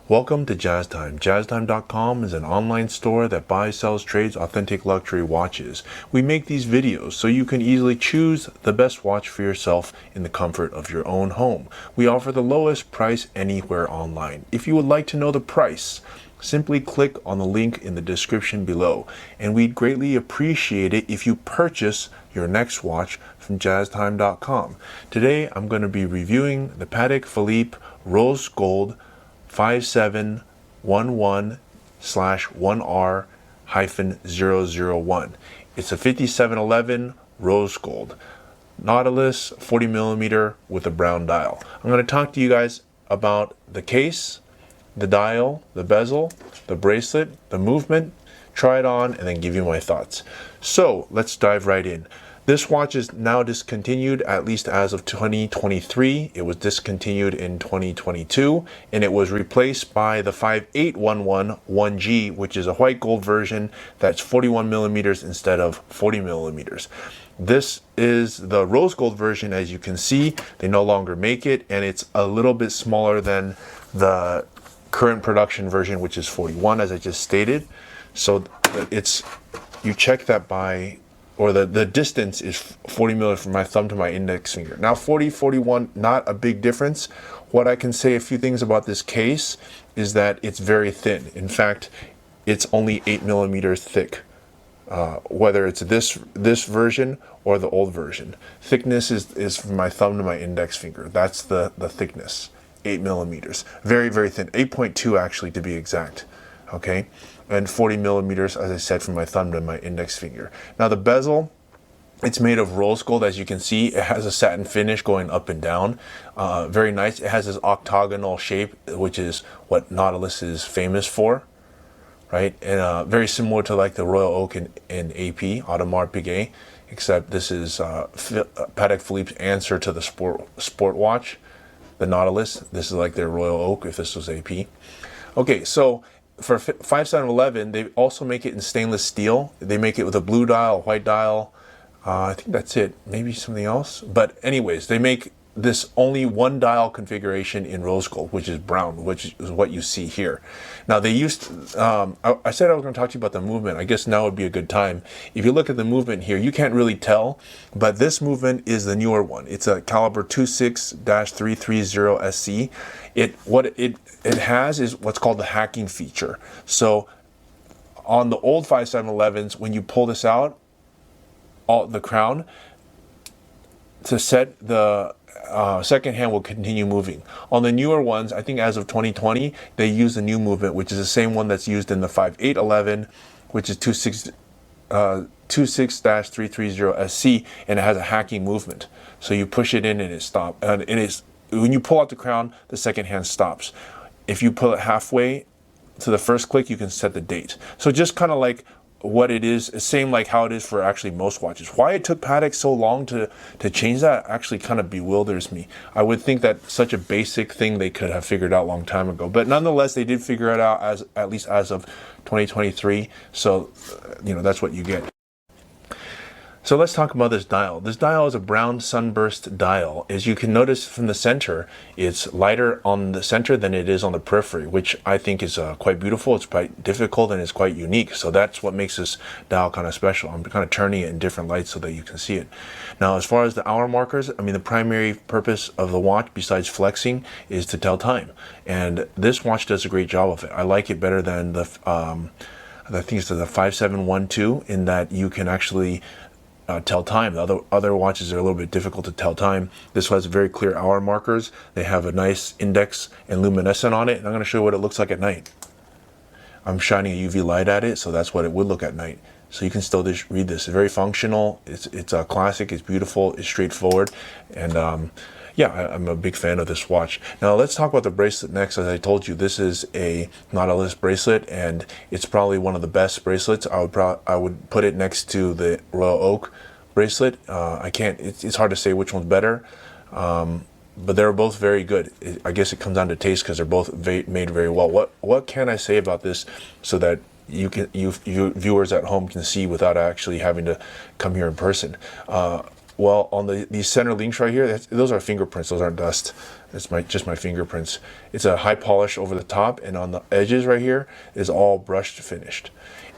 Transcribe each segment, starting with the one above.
Welcome to JazzTime. JazzTime.com is an online store that buys, sells, trades authentic luxury watches. We make these videos so you can easily choose the best watch for yourself in the comfort of your own home. We offer the lowest price anywhere online. If you would like to know the price, simply click on the link in the description below, and we'd greatly appreciate it if you purchase your next watch from JazzTime.com. Today I'm going to be reviewing the Patek Philippe Rose Gold 5711/1R-001. It's a 5711 rose gold Nautilus 40 millimeter with a brown dial. I'm going to talk to you guys about the case, the dial, the bezel, the bracelet, the movement, try it on, and then give you my thoughts. So let's dive right in. This watch is now discontinued, at least as of 2023. It was discontinued in 2022, and it was replaced by the 5811 1G, which is a white gold version that's 41 millimeters instead of 40 millimeters. This is the rose gold version. As you can see, they no longer make it, and it's a little bit smaller than the current production version, which is 41, as I just stated. So it's, you check that by, or the distance is 40 millimeters from my thumb to my index finger. Now 40, 41, not a big difference. What I can say a few things about this case is that it's very thin. In fact, it's only 8 millimeters thick. Whether it's this version or the old version. Thickness is from my thumb to my index finger. That's the thickness, 8 millimeters. Very, very thin, 8.2 actually to be exact, okay? And 40 millimeters, as I said, from my thumb to my index finger. Now the bezel, it's made of rose gold. As you can see, it has a satin finish going up and down. Very nice. It has this octagonal shape, which is what Nautilus is famous for, right? And very similar to like the Royal Oak in AP, Audemars Piguet, except this is Patek Philippe's answer to the sport watch, the Nautilus. This is like their Royal Oak if this was AP. Okay, so for 5711, they also make it in stainless steel. They make it with a blue dial, a white dial. I think that's it. Maybe something else. But anyways, they make this only one dial configuration in rose gold, which is brown, which is what you see here. Now they used, I said I was going to talk to you about the movement. I guess now would be a good time. If you look at the movement here, you can't really tell, but this movement is the newer one. It's a caliber 26-330 SC. What it has is what's called the hacking feature. So on the old 5711s, when you pull this out, the crown, to set the second hand will continue moving. On the newer ones, I think as of 2020, they use the new movement, which is the same one that's used in the 5811, which is 26-330 SC, and it has a hacking movement. So you push it in and it stops. And it is, when you pull out the crown, the second hand stops. If you pull it halfway to the first click, you can set the date. So just kind of like what it is, same like how it is for actually most watches. Why it took Patek so long to change that actually kind of bewilders me. I would think that such a basic thing they could have figured out a long time ago. But nonetheless, they did figure it out, at least as of 2023. So, you know, that's what you get. So let's talk about this dial. This dial is a brown sunburst dial. As you can notice from the center, it's lighter on the center than it is on the periphery, which I think is quite beautiful. It's quite difficult and it's quite unique. So that's what makes this dial kind of special. I'm kind of turning it in different lights so that you can see it. Now, as far as the hour markers, I mean, the primary purpose of the watch, besides flexing, is to tell time. And this watch does a great job of it. I like it better than the, I think it's the 5712, in that you can actually tell time. The other watches are a little bit difficult to tell time. This has very clear hour markers. They have a nice index and luminescent on it, and I'm going to show you what it looks like at night. I'm shining a UV light at it, so that's what it would look at night. So you can still just read this. It's very functional. It's a classic. It's beautiful. It's straightforward, and yeah, I'm a big fan of this watch. Now let's talk about the bracelet next. As I told you, this is a Nautilus bracelet, and it's probably one of the best bracelets. I would put it next to the Royal Oak bracelet. It's hard to say which one's better, but they're both very good. I guess it comes down to taste because they're both made very well. What can I say about this so that you viewers at home can see without actually having to come here in person? Well, on these center links right here, those are fingerprints. Those aren't dust. It's just my fingerprints. It's a high polish over the top, and on the edges right here is all brushed finished.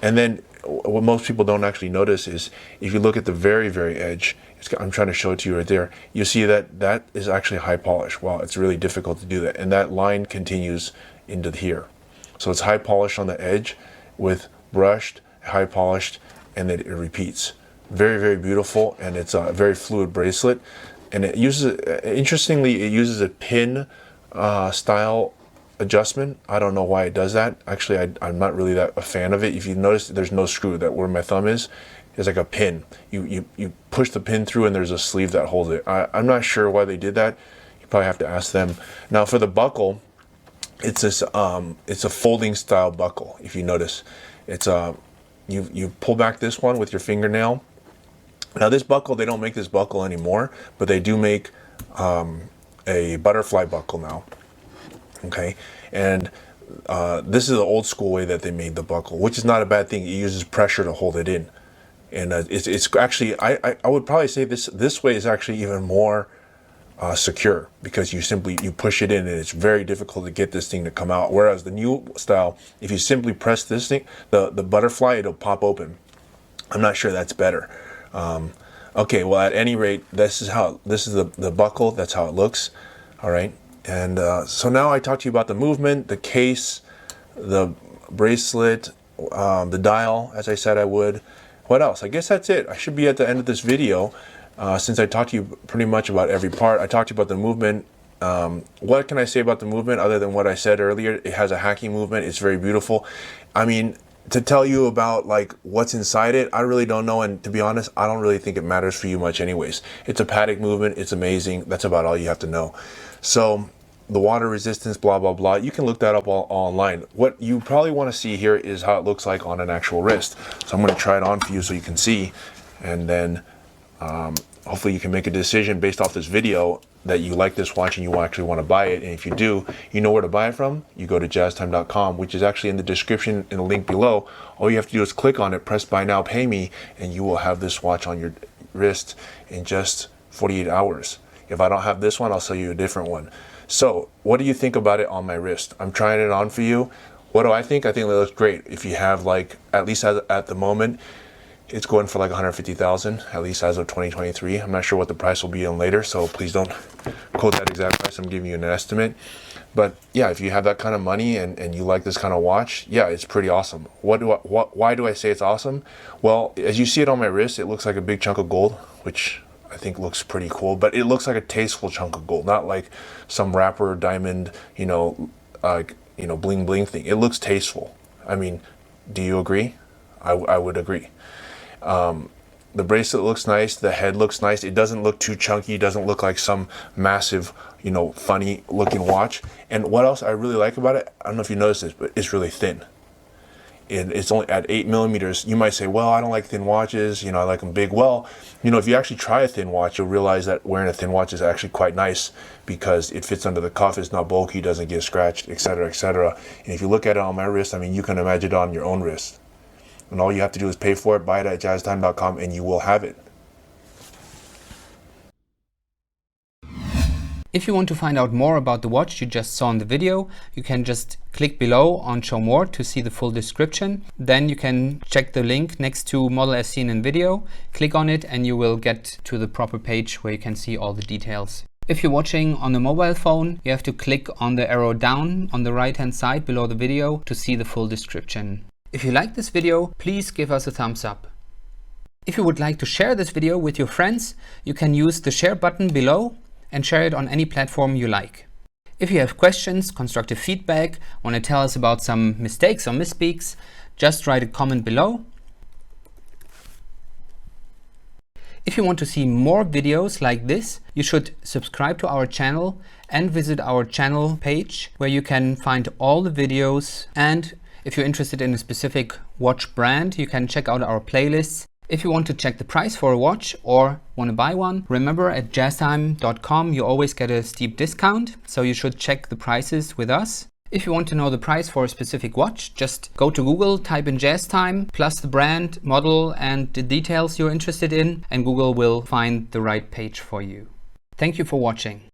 And then what most people don't actually notice is if you look at the very, very edge, I'm trying to show it to you right there, you see that that is actually high polish. Wow, it's really difficult to do that. And that line continues into here. So it's high polish on the edge with brushed, high polished, and then it repeats. Very, very beautiful, and it's a very fluid bracelet. And it uses, interestingly, it uses a pin style adjustment. I don't know why it does that. Actually, I'm not really that a fan of it. If you notice, there's no screw. That where my thumb is like a pin. You push the pin through, and there's a sleeve that holds it. I'm not sure why they did that. You probably have to ask them. Now for the buckle, it's this it's a folding style buckle. If you notice, it's you pull back this one with your fingernail. Now this buckle, they don't make this buckle anymore, but they do make a butterfly buckle now. Okay, and this is the old school way that they made the buckle, which is not a bad thing. It uses pressure to hold it in, and it's actually I would probably say this way is actually even more secure, because you push it in, and it's very difficult to get this thing to come out. Whereas the new style, if you simply press this thing, the butterfly, it'll pop open. I'm not sure that's better. Okay, well, at any rate, this is the buckle. That's how it looks. All right. And so now I talked to you about the movement, the case, the bracelet, the dial, as I said I would. What else? I guess that's it. I should be at the end of this video, since I talked to you pretty much about every part. I talked to you about the movement. What can I say about the movement other than what I said earlier? It has a hacking movement. It's very beautiful. I mean, to tell you about like what's inside it, I really don't know, and to be honest, I don't really think it matters for you much anyways. It's a Patek movement. It's amazing. That's about all you have to know. So the water resistance, blah, blah, blah. You can look that up all online. What you probably want to see here is how it looks like on an actual wrist. So I'm going to try it on for you so you can see, and then hopefully you can make a decision based off this video that you like this watch and you actually want to buy it. And if you do, you know where to buy it from. You go to jazztime.com, which is actually in the description in the link below. All you have to do is click on it, press buy now, pay me, and you will have this watch on your wrist in just 48 hours. If I don't have this one, I'll sell you a different one. So what do you think about it on my wrist? I'm trying it on for you. What do I think? I think it looks great. If you have, like, at least at the moment, it's going for like 150,000, at least as of 2023. I'm not sure what the price will be on later, so please don't quote that exact price. I'm giving you an estimate. But yeah, if you have that kind of money and you like this kind of watch, yeah, it's pretty awesome. Why do I say it's awesome? Well, as you see it on my wrist, it looks like a big chunk of gold, which I think looks pretty cool, but it looks like a tasteful chunk of gold, not like some wrapper diamond, bling bling thing. It looks tasteful. I mean, do you agree? I would agree. The bracelet looks nice. The head looks nice. It doesn't look too chunky. It doesn't look like some massive, funny looking watch. And what else I really like about it, I don't know if you noticed this, but it's really thin. It's only at 8 millimeters. You might say, well, I don't like thin watches. I like them big. Well, if you actually try a thin watch, you'll realize that wearing a thin watch is actually quite nice because it fits under the cuff. It's not bulky, doesn't get scratched, etc., etc. And if you look at it on my wrist, I mean, you can imagine it on your own wrist. And all you have to do is pay for it, buy it at jazztime.com, and you will have it. If you want to find out more about the watch you just saw in the video, you can just click below on Show More to see the full description. Then you can check the link next to model as seen in video, click on it, and you will get to the proper page where you can see all the details. If you're watching on a mobile phone, you have to click on the arrow down on the right hand side below the video to see the full description. If you like this video, please give us a thumbs up. If you would like to share this video with your friends, you can use the share button below and share it on any platform you like. If you have questions, constructive feedback, want to tell us about some mistakes or misspeaks, just write a comment below. If you want to see more videos like this, you should subscribe to our channel and visit our channel page where you can find all the videos. And if you're interested in a specific watch brand, you can check out our playlists. If you want to check the price for a watch or want to buy one, remember at jazztime.com you always get a steep discount, so you should check the prices with us. If you want to know the price for a specific watch, just go to Google, type in jazz time, plus the brand, model and the details you're interested in, and Google will find the right page for you. Thank you for watching.